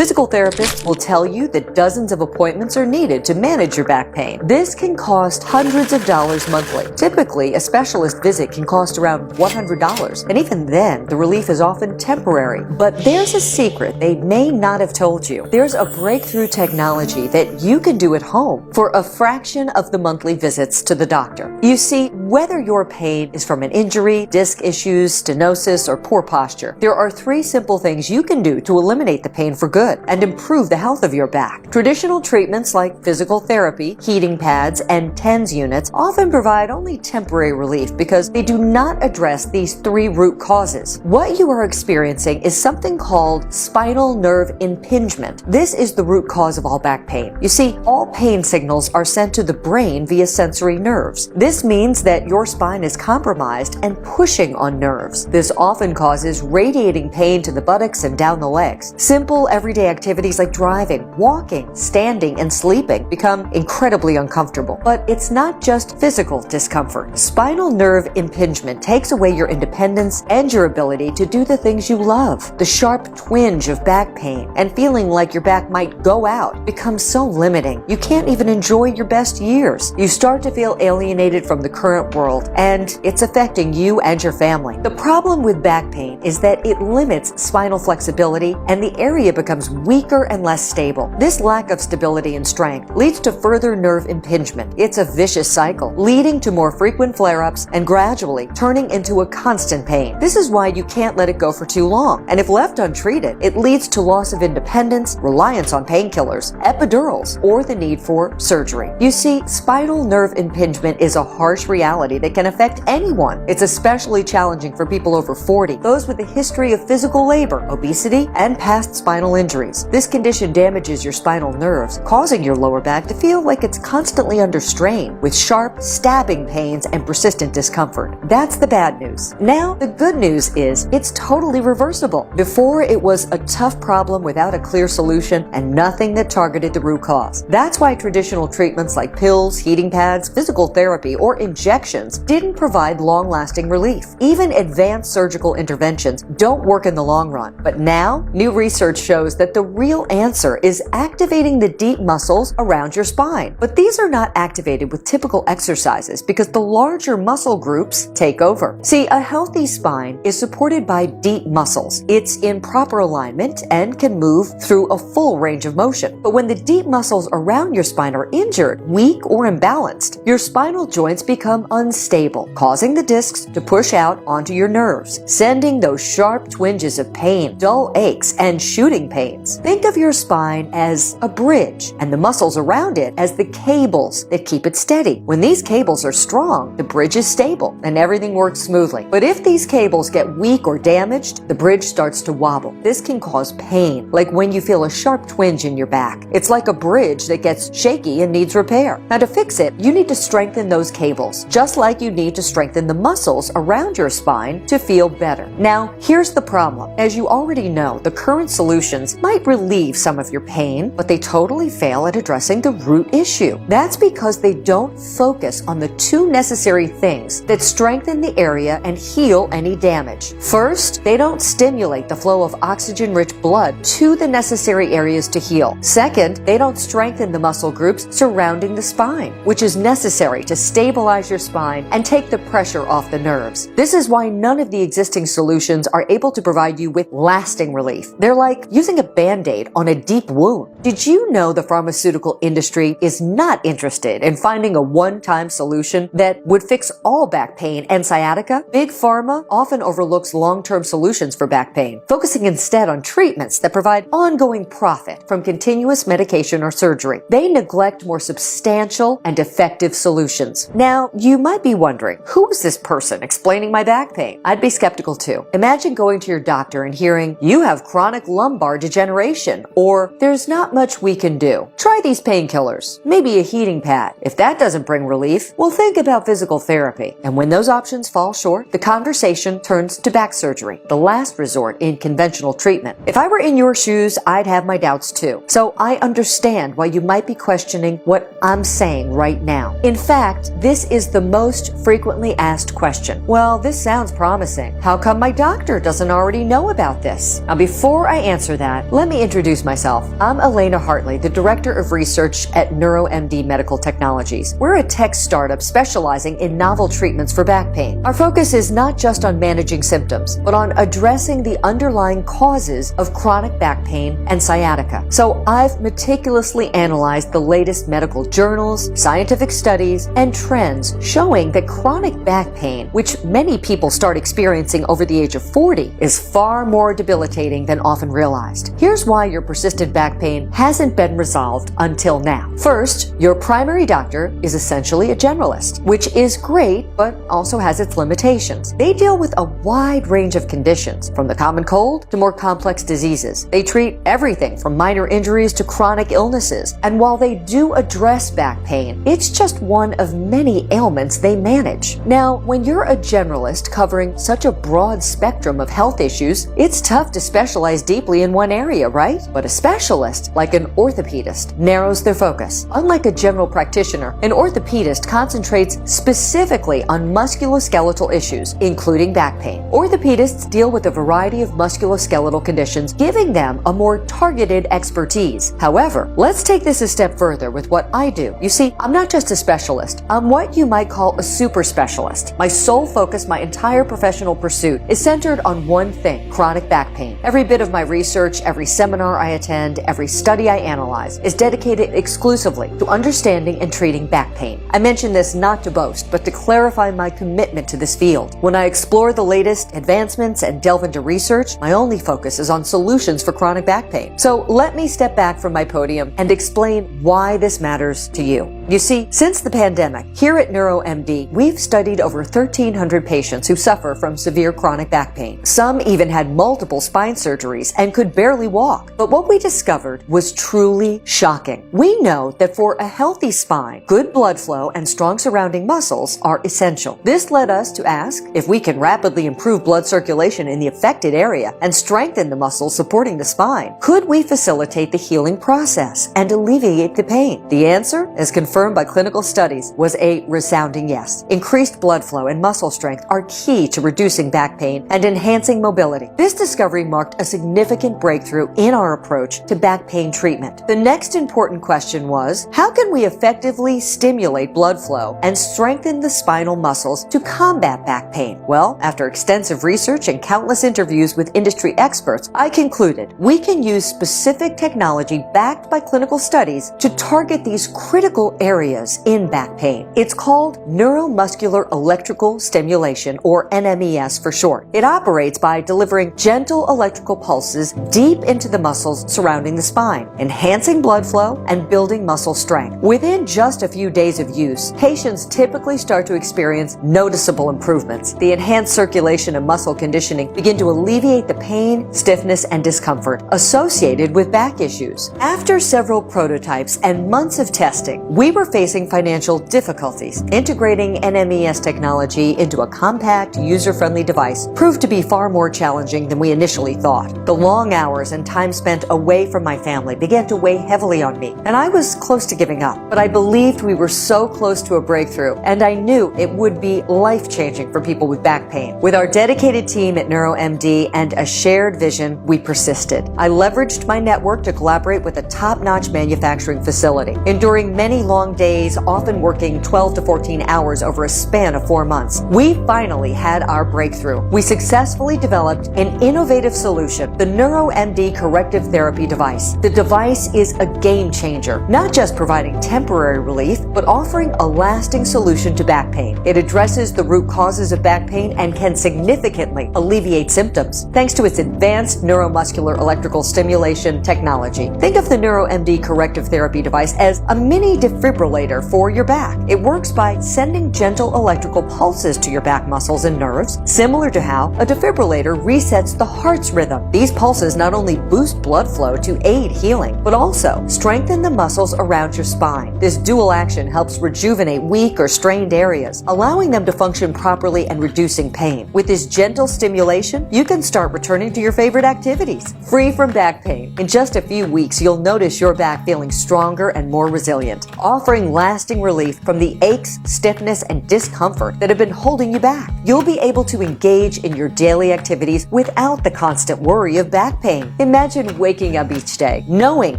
Physical therapists will tell you that dozens of appointments are needed to manage your back pain. This can cost hundreds of dollars monthly. Typically, a specialist visit can cost around $100, and even then, the relief is often temporary. But there's a secret they may not have told you. There's a breakthrough technology that you can do at home for a fraction of the monthly visits to the doctor. You see, whether your pain is from an injury, disc issues, stenosis, or poor posture, there are 3 simple things you can do to eliminate the pain for good and improve the health of your back. Traditional treatments like physical therapy, heating pads, and TENS units often provide only temporary relief because they do not address these 3 root causes. What you are experiencing is something called spinal nerve impingement. This is the root cause of all back pain. You see, all pain signals are sent to the brain via sensory nerves. This means that your spine is compromised and pushing on nerves. This often causes radiating pain to the buttocks and down the legs. Simple everyday activities like driving, walking, standing, and sleeping become incredibly uncomfortable. But it's not just physical discomfort. Spinal nerve impingement takes away your independence and your ability to do the things you love. The sharp twinge of back pain and feeling like your back might go out becomes so limiting. You can't even enjoy your best years. You start to feel alienated from the current world, and it's affecting you and your family. The problem with back pain is that it limits spinal flexibility, and the area becomes weaker and less stable. This lack of stability and strength leads to further nerve impingement. It's a vicious cycle, leading to more frequent flare-ups and gradually turning into a constant pain. This is why you can't let it go for too long, and if left untreated, it leads to loss of independence, reliance on painkillers, epidurals, or the need for surgery. You see, spinal nerve impingement is a harsh reality that can affect anyone. It's especially challenging for people over 40, those with a history of physical labor, obesity, and past spinal injuries. This condition damages your spinal nerves, causing your lower back to feel like it's constantly under strain, with sharp, stabbing pains and persistent discomfort. That's the bad news. Now, the good news is it's totally reversible. Before, it was a tough problem without a clear solution and nothing that targeted the root cause. That's why traditional treatments like pills, heating pads, physical therapy, or injections didn't provide long-lasting relief. Even advanced surgical interventions don't work in the long run. But now, new research shows that the real answer is activating the deep muscles around your spine. But these are not activated with typical exercises because the larger muscle groups take over. See, a healthy spine is supported by deep muscles. It's in proper alignment and can move through a full range of motion. But when the deep muscles around your spine are injured, weak, or imbalanced, your spinal joints become unstable, causing the discs to push out onto your nerves, sending those sharp twinges of pain, dull aches, and shooting pains. Think of your spine as a bridge and the muscles around it as the cables that keep it steady. When these cables are strong, the bridge is stable and everything works smoothly. But if these cables get weak or damaged, the bridge starts to wobble. This can cause pain, like when you feel a sharp twinge in your back. It's like a bridge that gets shaky and needs repair. Now, to fix it, you need to strengthen those cables, just like you need to strengthen the muscles around your spine to feel better. Now, here's the problem. As you already know, the current solutions might relieve some of your pain, but they totally fail at addressing the root issue. That's because they don't focus on the 2 necessary things that strengthen the area and heal any damage. First, they don't stimulate the flow of oxygen-rich blood to the necessary areas to heal. Second, they don't strengthen the muscle groups surrounding the spine, which is necessary to stabilize your spine and take the pressure off the nerves. This is why none of the existing solutions are able to provide you with lasting relief. They're like using a Band-Aid on a deep wound. Did you know the pharmaceutical industry is not interested in finding a one-time solution that would fix all back pain and sciatica? Big Pharma often overlooks long-term solutions for back pain, focusing instead on treatments that provide ongoing profit from continuous medication or surgery. They neglect more substantial and effective solutions. Now, you might be wondering, who is this person explaining my back pain? I'd be skeptical too. Imagine going to your doctor and hearing, "You have chronic lumbar degeneration," or "There's not much we can do. Try these painkillers, maybe a heating pad." If that doesn't bring relief, well, think about physical therapy. And when those options fall short, the conversation turns to back surgery, the last resort in conventional treatment. If I were in your shoes, I'd have my doubts too. So I understand why you might be questioning what I'm saying right now. In fact, this is the most frequently asked question. Well, this sounds promising. How come my doctor doesn't already know about this? Now, before I answer that, Let me introduce myself. I'm Elena Hartley, the Director of Research at NeuroMD Medical Technologies. We're a tech startup specializing in novel treatments for back pain. Our focus is not just on managing symptoms, but on addressing the underlying causes of chronic back pain and sciatica. So I've meticulously analyzed the latest medical journals, scientific studies, and trends showing that chronic back pain, which many people start experiencing over the age of 40, is far more debilitating than often realized. Here's why your persistent back pain hasn't been resolved until now. First, your primary doctor is essentially a generalist, which is great, but also has its limitations. They deal with a wide range of conditions, from the common cold to more complex diseases. They treat everything from minor injuries to chronic illnesses. And while they do address back pain, it's just one of many ailments they manage. Now, when you're a generalist covering such a broad spectrum of health issues, it's tough to specialize deeply in one area, right? But a specialist, like an orthopedist, narrows their focus. Unlike a general practitioner, an orthopedist concentrates specifically on musculoskeletal issues, including back pain. Orthopedists deal with a variety of musculoskeletal conditions, giving them a more targeted expertise. However, let's take this a step further with what I do. You see, I'm not just a specialist. I'm what you might call a super specialist. My sole focus, my entire professional pursuit, is centered on one thing: chronic back pain. Every bit of my research, every seminar I attend, every study I analyze is dedicated exclusively to understanding and treating back pain. I mention this not to boast, but to clarify my commitment to this field. When I explore the latest advancements and delve into research, my only focus is on solutions for chronic back pain. So let me step back from my podium and explain why this matters to you. You see, since the pandemic, here at NeuroMD, we've studied over 1,300 patients who suffer from severe chronic back pain. Some even had multiple spine surgeries and could barely walk. But what we discovered was truly shocking. We know that for a healthy spine, good blood flow and strong surrounding muscles are essential. This led us to ask if we can rapidly improve blood circulation in the affected area and strengthen the muscles supporting the spine. Could we facilitate the healing process and alleviate the pain? The answer, as confirmed by clinical studies, was a resounding yes. Increased blood flow and muscle strength are key to reducing back pain and enhancing mobility. This discovery marked a significant breakthrough in our approach to back pain treatment. The next important question was, how can we effectively stimulate blood flow and strengthen the spinal muscles to combat back pain? Well, after extensive research and countless interviews with industry experts, I concluded we can use specific technology backed by clinical studies to target these critical areas in back pain. It's called neuromuscular electrical stimulation, or NMES for short. It operates by delivering gentle electrical pulses deep into the muscles surrounding the spine, enhancing blood flow and building muscle strength. Within just a few days of use, patients typically start to experience noticeable improvements. The enhanced circulation and muscle conditioning begin to alleviate the pain, stiffness, and discomfort associated with back issues. After several prototypes and months of testing, we were facing financial difficulties. Integrating NMES technology into a compact, user-friendly device proved to be far more challenging than we initially thought. The long hours and time spent away from my family began to weigh heavily on me, and I was close to giving up. But I believed we were so close to a breakthrough, and I knew it would be life-changing for people with back pain. With our dedicated team at NeuroMD and a shared vision, we persisted. I leveraged my network to collaborate with a top-notch manufacturing facility, enduring many long days, often working 12 to 14 hours over a span of 4 months. We finally had our breakthrough. We successfully developed an innovative solution, the NeuroMD Corrective Therapy device. The device is a game changer, not just providing temporary relief, but offering a lasting solution to back pain. It addresses the root causes of back pain and can significantly alleviate symptoms thanks to its advanced neuromuscular electrical stimulation technology. Think of the NeuroMD Corrective Therapy device as a mini defibrillator for your back. It works by sending gentle electrical pulses to your back muscles and nerves, similar to how a defibrillator resets the heart's rhythm. These pulses not only boost blood flow to aid healing, but also strengthen the muscles around your spine. This dual action helps rejuvenate weak or strained areas, allowing them to function properly and reducing pain. With this gentle stimulation, you can start returning to your favorite activities, free from back pain. In just a few weeks, you'll notice your back feeling stronger and more resilient, offering lasting relief from the aches, stiffness, and discomfort that have been holding you back. You'll be able to engage in your daily activities without the constant worry of back pain. Imagine waking up each day knowing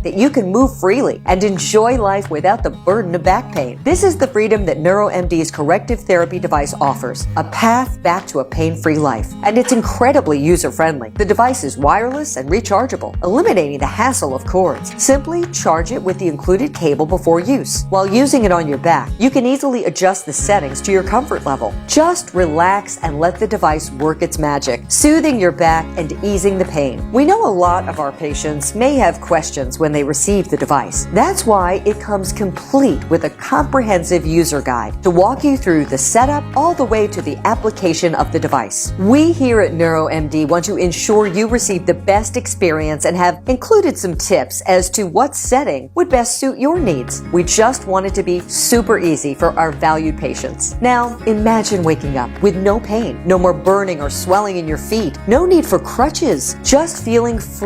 that you can move freely and enjoy life without the burden of back pain. This is the freedom that NeuroMD's corrective therapy device offers, a path back to a pain-free life. And it's incredibly user-friendly. The device is wireless and rechargeable, eliminating the hassle of cords. Simply charge it with the included cable before use. While using it on your back, you can easily adjust the settings to your comfort level. Just relax and let the device work its magic, soothing your back and easing the pain. We know a lot of our patients may have questions when they receive the device. That's why it comes complete with a comprehensive user guide to walk you through the setup all the way to the application of the device. We here at NeuroMD want to ensure you receive the best experience and have included some tips as to what setting would best suit your needs. We just want it to be super easy for our valued patients. Now, imagine waking up with no pain, no more burning or swelling in your feet, no need for crutches, just feeling free.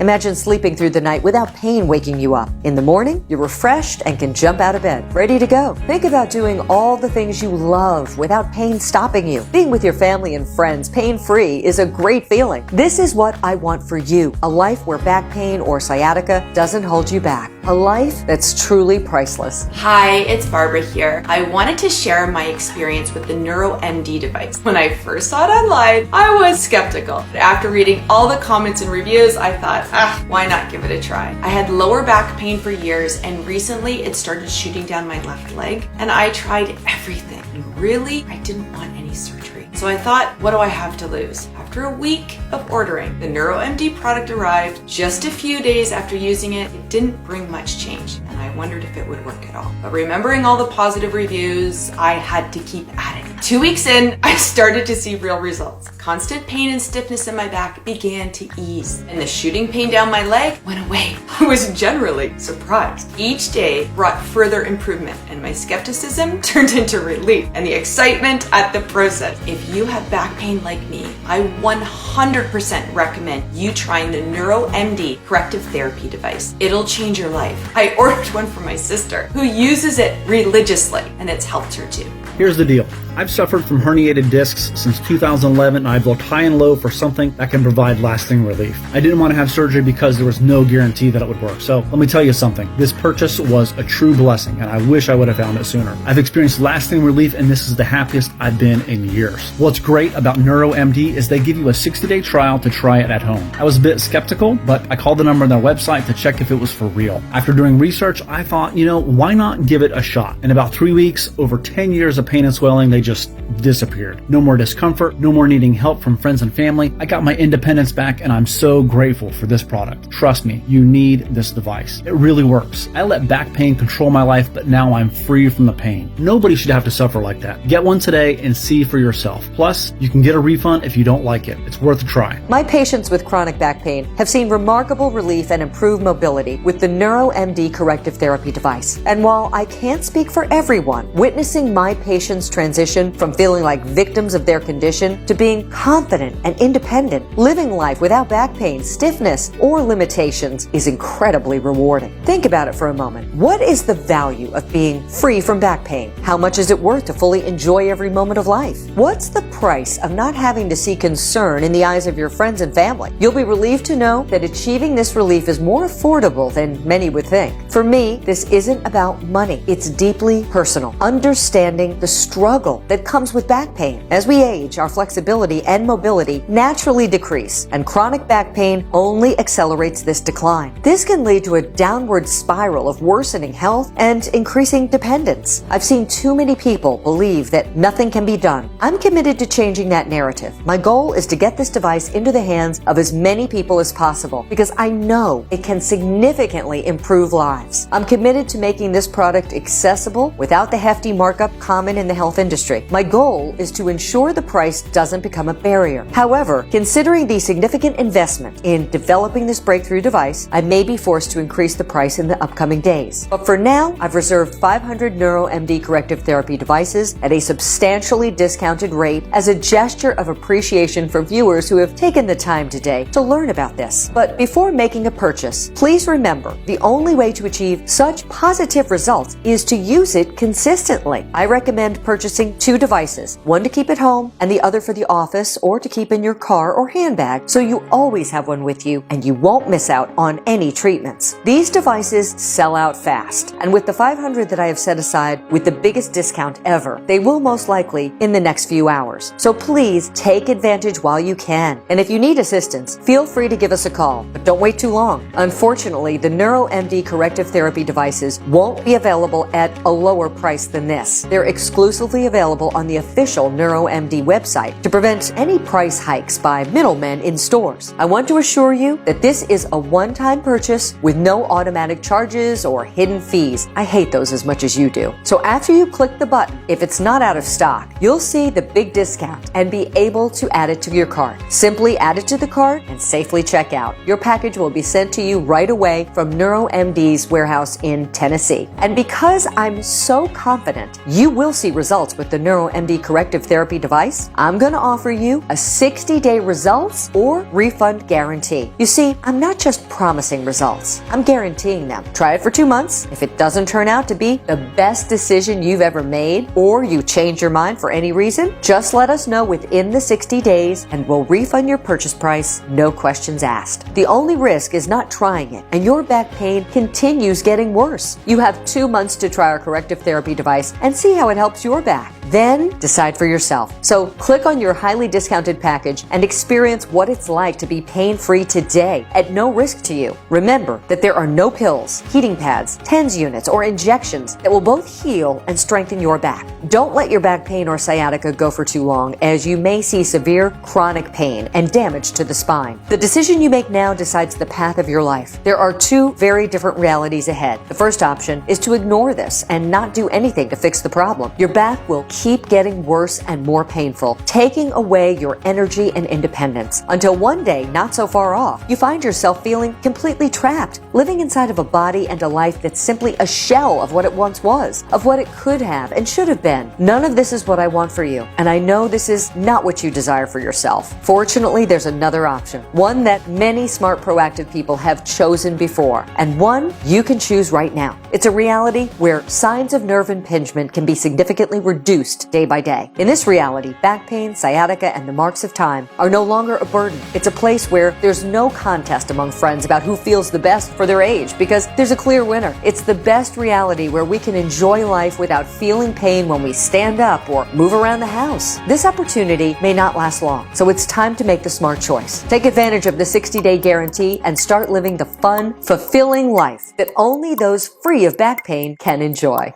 Imagine sleeping through the night without pain waking you up. In the morning, you're refreshed and can jump out of bed, ready to go. Think about doing all the things you love without pain stopping you. Being with your family and friends pain-free is a great feeling. This is what I want for you, a life where back pain or sciatica doesn't hold you back. A life that's truly priceless. Hi, it's Barbara here. I wanted to share my experience with the NeuroMD device. When I first saw it online, I was skeptical. But after reading all the comments and reviews, I thought, why not give it a try? I had lower back pain for years, and recently it started shooting down my left leg, and I tried everything. And really, I didn't want any surgery. So I thought, what do I have to lose? After a week of ordering, the NeuroMD product arrived. Just a few days after using it, it didn't bring much change, and I wondered if it would work at all. But remembering all the positive reviews, I had to keep at it. 2 weeks in, I started to see real results. Constant pain and stiffness in my back began to ease, and the shooting pain down my leg went away. I was generally surprised. Each day brought further improvement, and my skepticism turned into relief and the excitement at the process. If you have back pain like me, I 100% recommend you trying the NeuroMD corrective therapy device. It'll change your life. I ordered one for my sister, who uses it religiously, and it's helped her too. Here's the deal. I've suffered from herniated discs since 2011, and I've looked high and low for something that can provide lasting relief. I didn't want to have surgery because there was no guarantee that it would work. So let me tell you something. This purchase was a true blessing, and I wish I would have found it sooner. I've experienced lasting relief, and this is the happiest I've been in years. What's great about NeuroMD is they give you a 60-day trial to try it at home. I was a bit skeptical, but I called the number on their website to check if it was for real. After doing research, I thought, why not give it a shot? In about 3 weeks, over 10 years of pain and swelling, they just disappeared. No more discomfort, no more needing help from friends and family. I got my independence back, and I'm so grateful for this product. Trust me, you need this device. It really works. I let back pain control my life, but now I'm free from the pain. Nobody should have to suffer like that. Get one today and see for yourself. Plus, you can get a refund if you don't like it. It's worth a try. My patients with chronic back pain have seen remarkable relief and improved mobility with the NeuroMD corrective therapy device. And while I can't speak for everyone, witnessing my patients transition from feeling like victims of their condition to being confident and independent, living life without back pain, stiffness, or limitations is incredibly rewarding. Think about it for a moment. What is the value of being free from back pain? How much is it worth to fully enjoy every moment of life? What's the price of not having to see concern in the eyes of your friends and family? You'll be relieved to know that achieving this relief is more affordable than many would think. For me, this isn't about money. It's deeply personal. Understanding the struggle that comes with back pain. As we age, our flexibility and mobility naturally decrease, and chronic back pain only accelerates this decline. This can lead to a downward spiral of worsening health and increasing dependence. I've seen too many people believe that nothing can be done. I'm committed to changing that narrative. My goal is to get this device into the hands of as many people as possible because I know it can significantly improve lives. I'm committed to making this product accessible without the hefty markup common in the health industry. My goal is to ensure the price doesn't become a barrier. However, considering the significant investment in developing this breakthrough device, I may be forced to increase the price in the upcoming days. But for now, I've reserved 500 NeuroMD corrective therapy devices at a substantially discounted rate as a gesture of appreciation for viewers who have taken the time today to learn about this. But before making a purchase, please remember the only way to achieve such positive results is to use it consistently. I recommend purchasing 2 devices, one to keep at home and the other for the office or to keep in your car or handbag, so you always have one with you and you won't miss out on any treatments. These devices sell out fast, and with the $500 that I have set aside with the biggest discount ever, they will most likely in the next few hours. So please take advantage while you can. And if you need assistance, feel free to give us a call, but don't wait too long. Unfortunately, the NeuroMD corrective therapy devices won't be available at a lower price than this. They're exclusively available on the official NeuroMD website to prevent any price hikes by middlemen in stores. I want to assure you that this is a one-time purchase with no automatic charges or hidden fees. I hate those as much as you do. So after you click the button, if it's not out of stock, you'll see the big discount and be able to add it to your cart. Simply add it to the cart and safely check out. Your package will be sent to you right away from NeuroMD's warehouse in Tennessee. And because I'm so confident you will see results with the NeuroMD corrective therapy device, I'm going to offer you a 60-day results or refund guarantee. You see, I'm not just promising results, I'm guaranteeing them. Try it for 2 months. If it doesn't turn out to be the best decision you've ever made, or you change your mind for any reason, just let us know within the 60 days and we'll refund your purchase price, no questions asked. The only risk is not trying it, and your back pain continues getting worse. You have 2 months to try our corrective therapy device and see how it helps your back. Then decide for yourself. So click on your highly discounted package and experience what it's like to be pain-free today at no risk to you. Remember that there are no pills, heating pads, TENS units, or injections that will both heal and strengthen your back. Don't let your back pain or sciatica go for too long, as you may see severe chronic pain and damage to the spine. The decision you make now decides the path of your life. There are 2 very different realities ahead. The first option is to ignore this and not do anything to fix the problem. Your back will keep getting worse and more painful, taking away your energy and independence, until one day, not so far off, you find yourself feeling completely trapped, living inside of a body and a life that's simply a shell of what it once was, of what it could have and should have been. None of this is what I want for you, and I know this is not what you desire for yourself. Fortunately, there's another option, one that many smart, proactive people have chosen before, and one you can choose right now. It's a reality where signs of nerve impingement can be significantly reduced day by day. In this reality, back pain, sciatica, and the marks of time are no longer a burden. It's a place where there's no contest among friends about who feels the best for their age, because there's a clear winner. It's the best reality where we can enjoy life without feeling pain when we stand up or move around the house. This opportunity may not last long, so it's time to make the smart choice. Take advantage of the 60-day guarantee and start living the fun, fulfilling life that only those free of back pain can enjoy.